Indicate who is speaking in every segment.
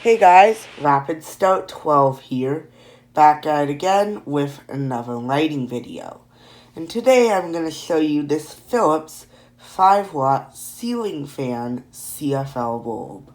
Speaker 1: Hey guys, Rapid Start 12 here, back at it again with another lighting video. And today I'm going to show you this Philips 5-watt ceiling fan CFL bulb.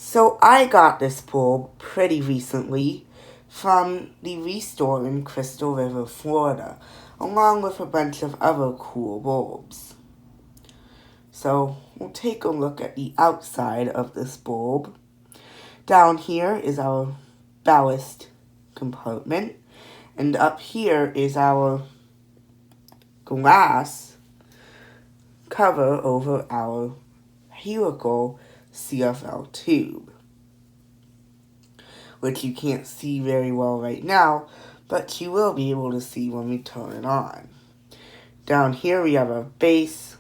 Speaker 1: So I got this bulb pretty recently from the ReStore in Crystal River, Florida, along with a bunch of other cool bulbs. So we'll take a look at the outside of this bulb. Down here is our ballast compartment, and up here is our glass cover over our helical CFL tube, which you can't see very well right now, but you will be able to see when we turn it on. Down here we have our base,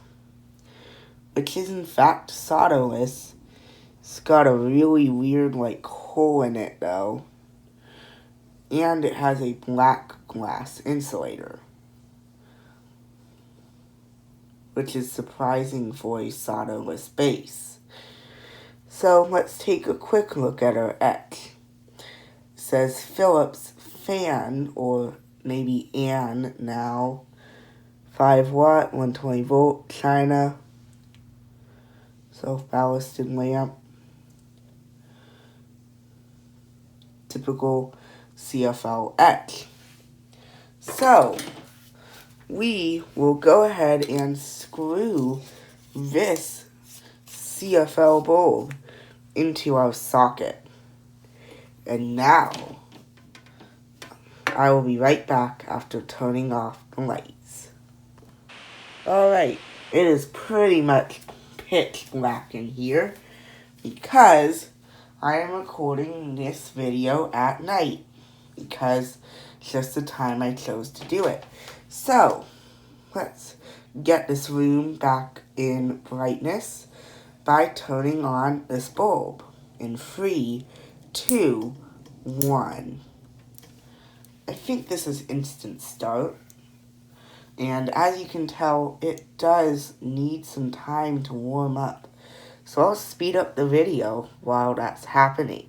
Speaker 1: which is in fact solderless. It's got a really weird hole in it though, and it has a black glass insulator, which is surprising for a solderless base. So let's take a quick look at our etch. It says Philips fan, or maybe AN now, 5-watt, 120 volt, China, self-ballasted lamp, typical CFL etch. So we will go ahead and screw this CFL bulb into our socket. And now I will be right back after turning off the lights. Alright, it is pretty much pitch black in here because I am recording this video at night, because it's just the time I chose to do it. So let's get this room back in brightness by turning on this bulb in 3, 2, 1. I think this is instant start, and as you can tell, it does need some time to warm up, so I'll speed up the video while that's happening.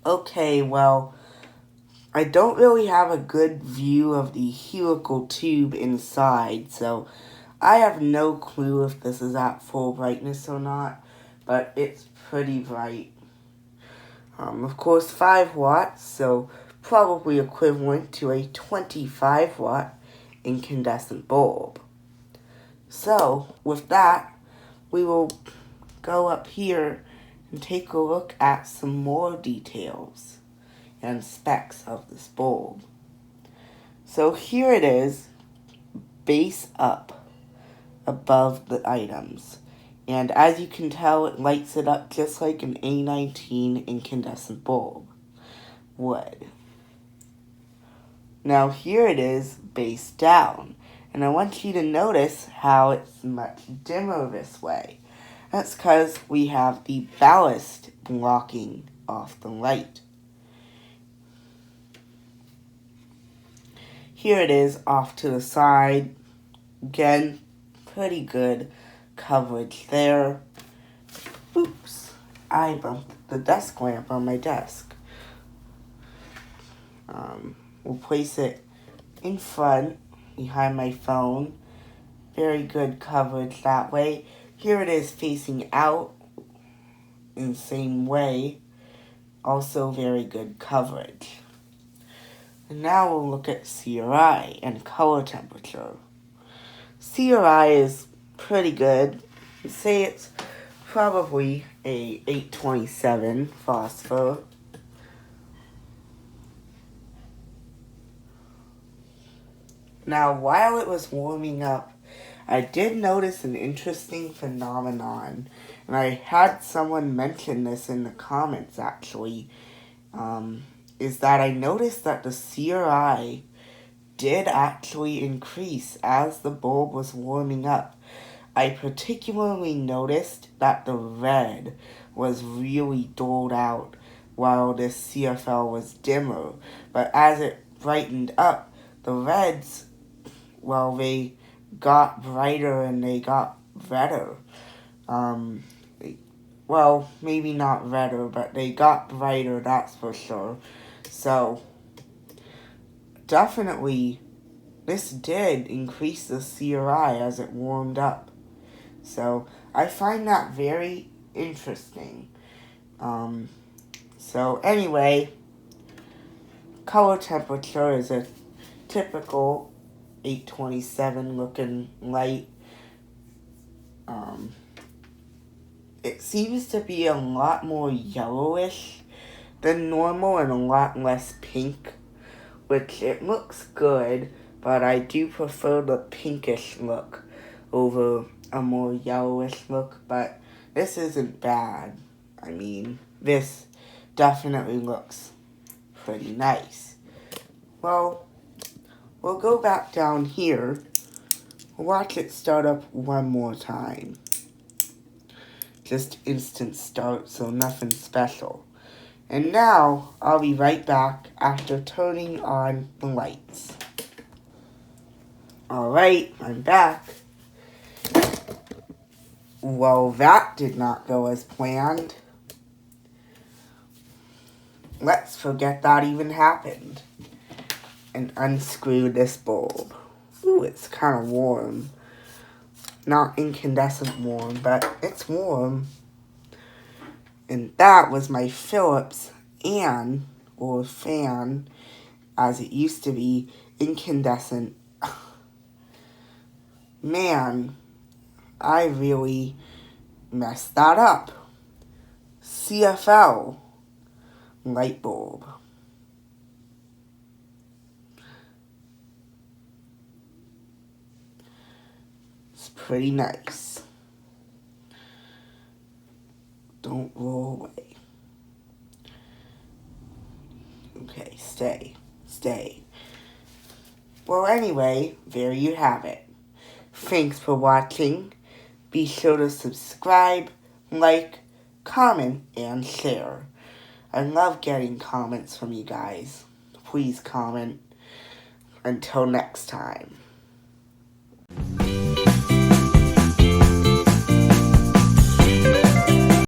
Speaker 1: Okay, well, I don't really have a good view of the helical tube inside, so I have no clue if this is at full brightness or not, but it's pretty bright. Of course, 5 watts, so probably equivalent to a 25-watt incandescent bulb. So, with that, we will go up here and take a look at some more details and specs of this bulb. So here it is, base up above the items, and as you can tell, it lights it up just like an A19 incandescent bulb would. Now here it is, base down, and I want you to notice how it's much dimmer this way. That's because we have the ballast blocking off the light. Here it is off to the side. Again, pretty good coverage there. Oops, I bumped the desk lamp on my desk. We'll place it in front, behind my phone. Very good coverage that way. Here it is facing out in the same way. Also very good coverage. And now we'll look at CRI and color temperature. CRI is pretty good. I'd say it's probably a 827 phosphor. Now, while it was warming up, I did notice an interesting phenomenon, and I had someone mention this in the comments actually, is that I noticed that the CRI did actually increase as the bulb was warming up. I particularly noticed that the red was really dulled out while this CFL was dimmer, but as it brightened up, the reds, well, they got brighter and they got redder. Well, maybe not redder, but they got brighter, that's for sure. So, definitely, this did increase the CRI as it warmed up. So, I find that very interesting. So, anyway, color temperature is a typical 827 looking light. It seems to be a lot more yellowish than normal and a lot less pink, which it looks good, but I do prefer the pinkish look over a more yellowish look, but this isn't bad. I mean, this definitely looks pretty nice. Well, we'll go back down here. Watch it start up one more time. Just instant start, so nothing special. And now, I'll be right back after turning on the lights. Alright, I'm back. Well, that did not go as planned. Let's forget that even happened. And unscrew this bulb. Ooh, it's kind of warm. Not incandescent warm, but it's warm. And that was my Philips or fan, as it used to be, incandescent. Man, I really messed that up. CFL light bulb. It's pretty nice. Don't roll away. Okay, stay. Well, anyway, there you have it. Thanks for watching. Be sure to subscribe, like, comment, and share. I love getting comments from you guys. Please comment. Until next time.